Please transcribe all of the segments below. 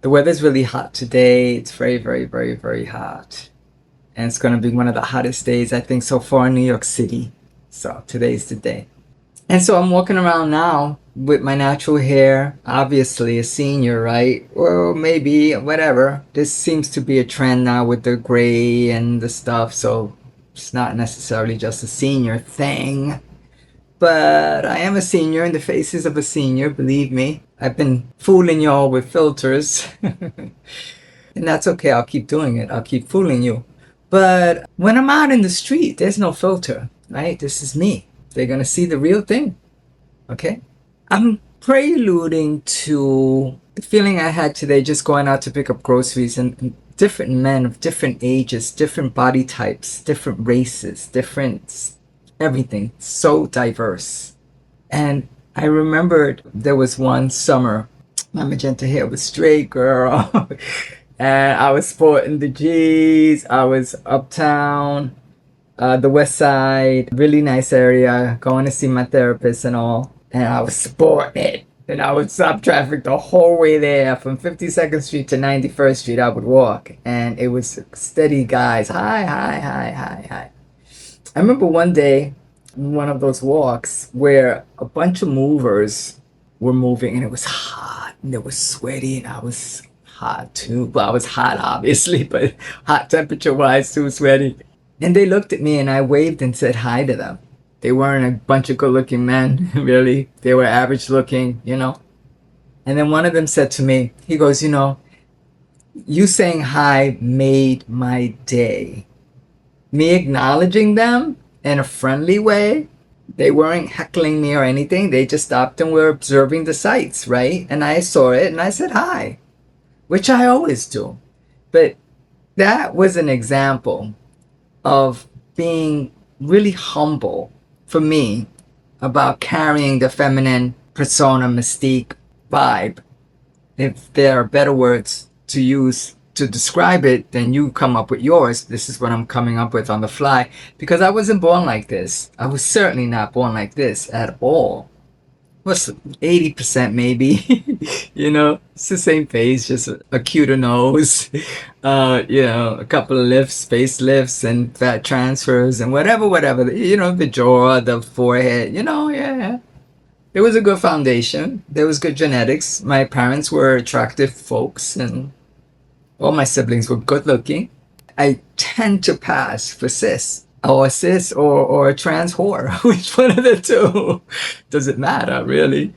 The weather's really hot today. It's very, very, very, very hot. And it's going to be one of the hottest days, I think, so far in New York City. So today's the day. And so I'm walking around now with my natural hair. Obviously a senior, right? Well, maybe, whatever. This seems to be a trend now with the gray and the stuff. So it's not necessarily just a senior thing. But I am a senior in the faces of a senior, believe me. I've been fooling y'all with filters. And that's okay. I'll keep doing it. I'll keep fooling you. But when I'm out in the street, there's no filter, right? This is me. They're going to see the real thing. Okay? I'm preluding to the feeling I had today just going out to pick up groceries, and different men of different ages, different body types, different races, different everything. So diverse. And I remembered there was one summer, my magenta hair was straight, girl. And I was sporting the G's. I was uptown, the West Side, really nice area, going to see my therapist and all. And I was sporting it. And I would stop traffic the whole way there. From 52nd Street to 91st Street, I would walk. And it was steady guys. Hi, hi, hi, hi, hi. I remember one day, one of those walks where a bunch of movers were moving, and it was hot and it was sweaty, and I was hot too. Well, I was hot obviously, but hot temperature wise too, sweaty. And they looked at me and I waved and said hi to them. They weren't a bunch of good looking men, really. They were average looking, you know. And then one of them said to me, he goes, you know, you saying hi made my day. Me acknowledging them in a friendly way. They weren't heckling me or anything. They just stopped and were observing the sights, right? And I saw it and I said hi, which I always do. But that was an example of being really humble for me about carrying the feminine persona, mystique, vibe. If there are better words to use to describe it, then you come up with yours. This is what I'm coming up with on the fly, because I wasn't born like this. I was certainly not born like this at all. What's 80% maybe? You know, it's the same face, just a cuter nose, you know, a couple of lifts, face lifts and fat transfers and whatever, you know, the jaw, the forehead, you know, yeah. There was a good foundation. There was good genetics. My parents were attractive folks, and all my siblings were good looking. I tend to pass for cis, or a trans whore. Which one of the two? Does it matter, really?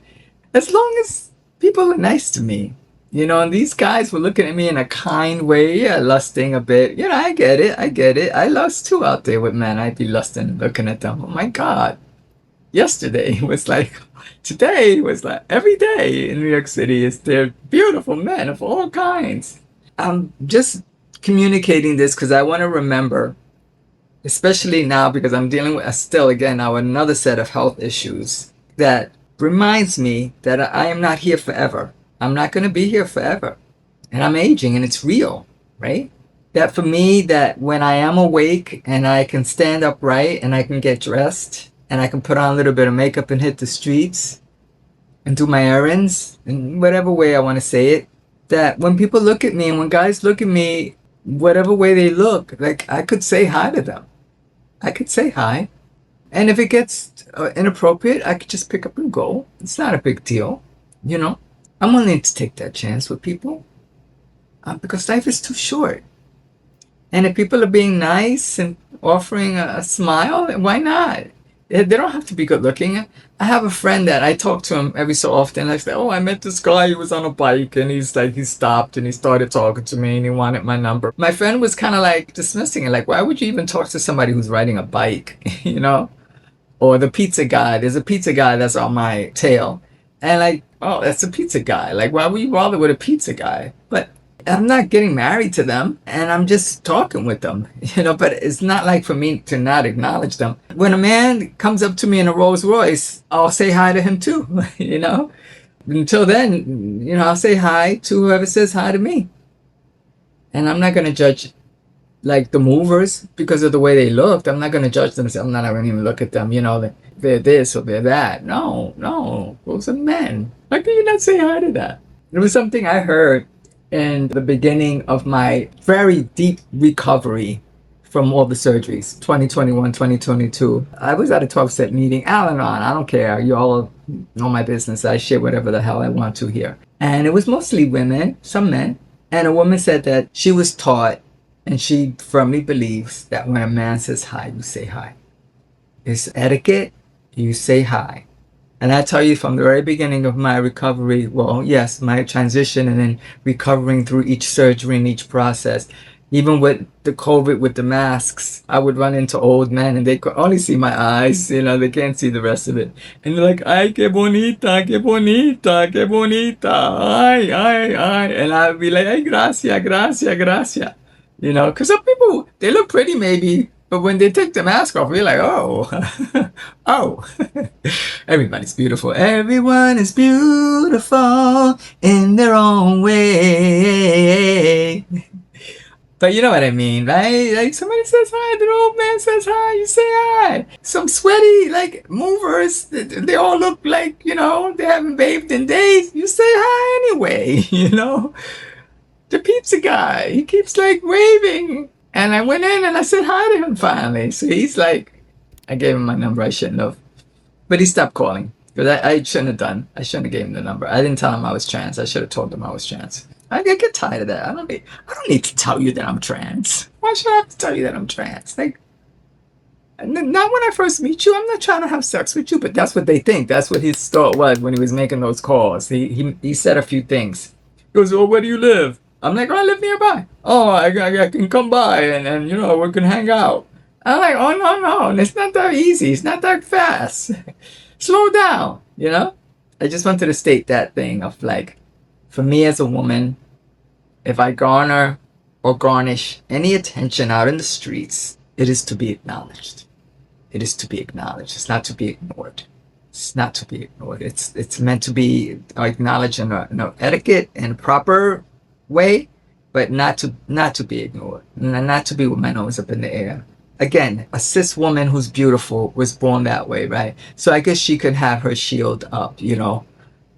As long as people are nice to me. You know, and these guys were looking at me in a kind way, yeah, lusting a bit. You know, I get it. I lust too out there with men. I'd be lusting, looking at them. Oh my God. Yesterday was like, today was like, every day in New York City is there beautiful men of all kinds. I'm just communicating this because I want to remember, especially now because I'm dealing with still again now another set of health issues that reminds me that I am not here forever. I'm not going to be here forever. And I'm aging, and it's real, right? That for me, that when I am awake and I can stand upright and I can get dressed and I can put on a little bit of makeup and hit the streets and do my errands in whatever way I want to say it, that when people look at me and when guys look at me, whatever way they look, like I could say hi to them. I could say hi. And if it gets inappropriate, I could just pick up and go. It's not a big deal, you know. I'm willing to take that chance with people because life is too short. And if people are being nice and offering a smile, why not? They don't have to be good looking. I have a friend that I talk to him every so often. I say, oh, I met this guy. He was on a bike and he stopped and he started talking to me and he wanted my number. My friend was kind of like dismissing it. Like, why would you even talk to somebody who's riding a bike, you know? Or the pizza guy. There's a pizza guy that's on my tail. And like, oh, that's a pizza guy. Like, why would you bother with a pizza guy? But I'm not getting married to them, and I'm just talking with them, you know, but it's not like for me to not acknowledge them. When a man comes up to me in a Rolls Royce, I'll say hi to him too, you know. Until then, you know, I'll say hi to whoever says hi to me. And I'm not going to judge like the movers because of the way they looked. I'm not going to judge them. I'm not going to even look at them, you know, they're this or they're that. No, those are men. Why can you not say hi to that? It was something I heard in the beginning of my very deep recovery from all the surgeries, 2021, 2022. I was at a 12-step meeting, Al-Anon, I don't care. You all know my business. I share whatever the hell I want to here. And it was mostly women, some men. And a woman said that she was taught, and she firmly believes, that when a man says hi, you say hi. It's etiquette, you say hi. And I tell you, from the very beginning of my recovery, well, yes, my transition and then recovering through each surgery and each process, even with the COVID, with the masks, I would run into old men and they could only see my eyes, you know, they can't see the rest of it. And they're like, ay, que bonita, que bonita, que bonita, ay, ay, ay. And I'd be like, ay, gracias, gracias, gracias. You know, because some people, they look pretty maybe, but when they take the mask off, you're like, oh, oh. Everybody's beautiful. Everyone is beautiful in their own way. But you know what I mean, right? Like somebody says hi, the old man says hi, you say hi. Some sweaty, like, movers, they all look like, you know, they haven't bathed in days. You say hi anyway, you know? The pizza guy, he keeps like waving. And I went in and I said hi to him finally. So he's like, I gave him my number, I shouldn't have. But he stopped calling. Because I shouldn't have done. I shouldn't have gave him the number. I didn't tell him I was trans. I should have told him I was trans. I get tired of that. I don't need to tell you that I'm trans. Why should I have to tell you that I'm trans? Like, not when I first meet you. I'm not trying to have sex with you, but that's what they think. That's what his thought was when he was making those calls. He said a few things. He goes, "Oh, where do you live?" I'm like, "Oh, I live nearby." "Oh, I can come by and you know, we can hang out." I'm like, "Oh, no. It's not that easy. It's not that fast. Slow down," you know? I just wanted to state that thing of like, for me as a woman, if I garner or garnish any attention out in the streets, it is to be acknowledged. It is to be acknowledged. It's not to be ignored. It's not to be ignored. It's meant to be acknowledged in a etiquette and proper way, but not to be ignored. Not to be with my nose up in the air. Again, a cis woman who's beautiful was born that way, right? So I guess she could have her shield up, you know.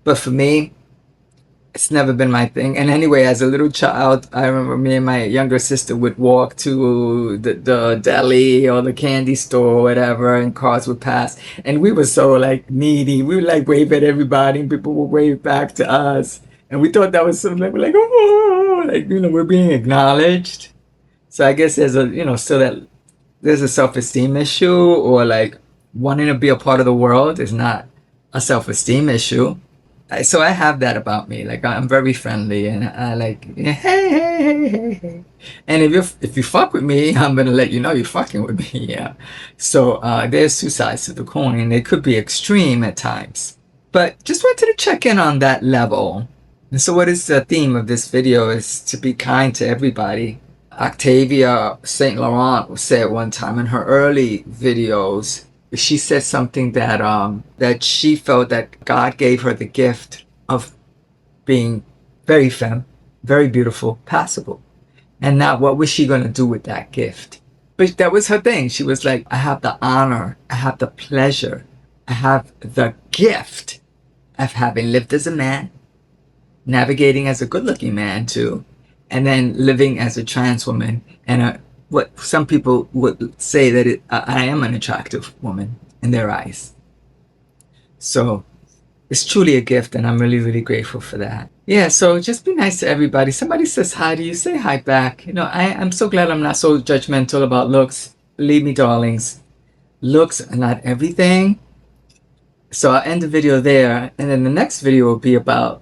But for me, it's never been my thing. And anyway, as a little child, I remember me and my younger sister would walk to the deli or the candy store or whatever, and cars would pass. And we were so like needy. We would like wave at everybody and people would wave back to us. And we thought that was something like, we're like, oh, like, you know, we're being acknowledged. So I guess there's a, you know, still that there's a self-esteem issue, or like wanting to be a part of the world is not a self-esteem issue. So I have that about me. Like, I'm very friendly and I like, hey. And if you fuck with me, I'm gonna let you know you're fucking with me. Yeah. So there's two sides to the coin. They could be extreme at times. But just wanted to check in on that level. And so what is the theme of this video is to be kind to everybody. Octavia Saint Laurent said one time in her early videos, she said something that that she felt that God gave her the gift of being very femme, very beautiful, passable. And now what was she going to do with that gift? But that was her thing. She was like, I have the honor, I have the pleasure, I have the gift of having lived as a man, navigating as a good-looking man too, and then living as a trans woman, and what some people would say that I am an attractive woman in their eyes. So it's truly a gift, and I'm really, really grateful for that. Yeah, so just be nice to everybody. Somebody says hi to you, say hi back. You know, I'm so glad I'm not so judgmental about looks. Believe me, darlings, looks are not everything. So I'll end the video there, and then the next video will be about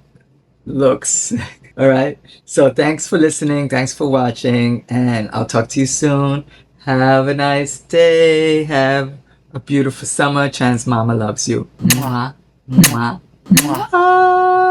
looks. All right. So thanks for listening. Thanks for watching. And I'll talk to you soon. Have a nice day. Have a beautiful summer. Trans Mama loves you. Mwah. Mwah. Mwah.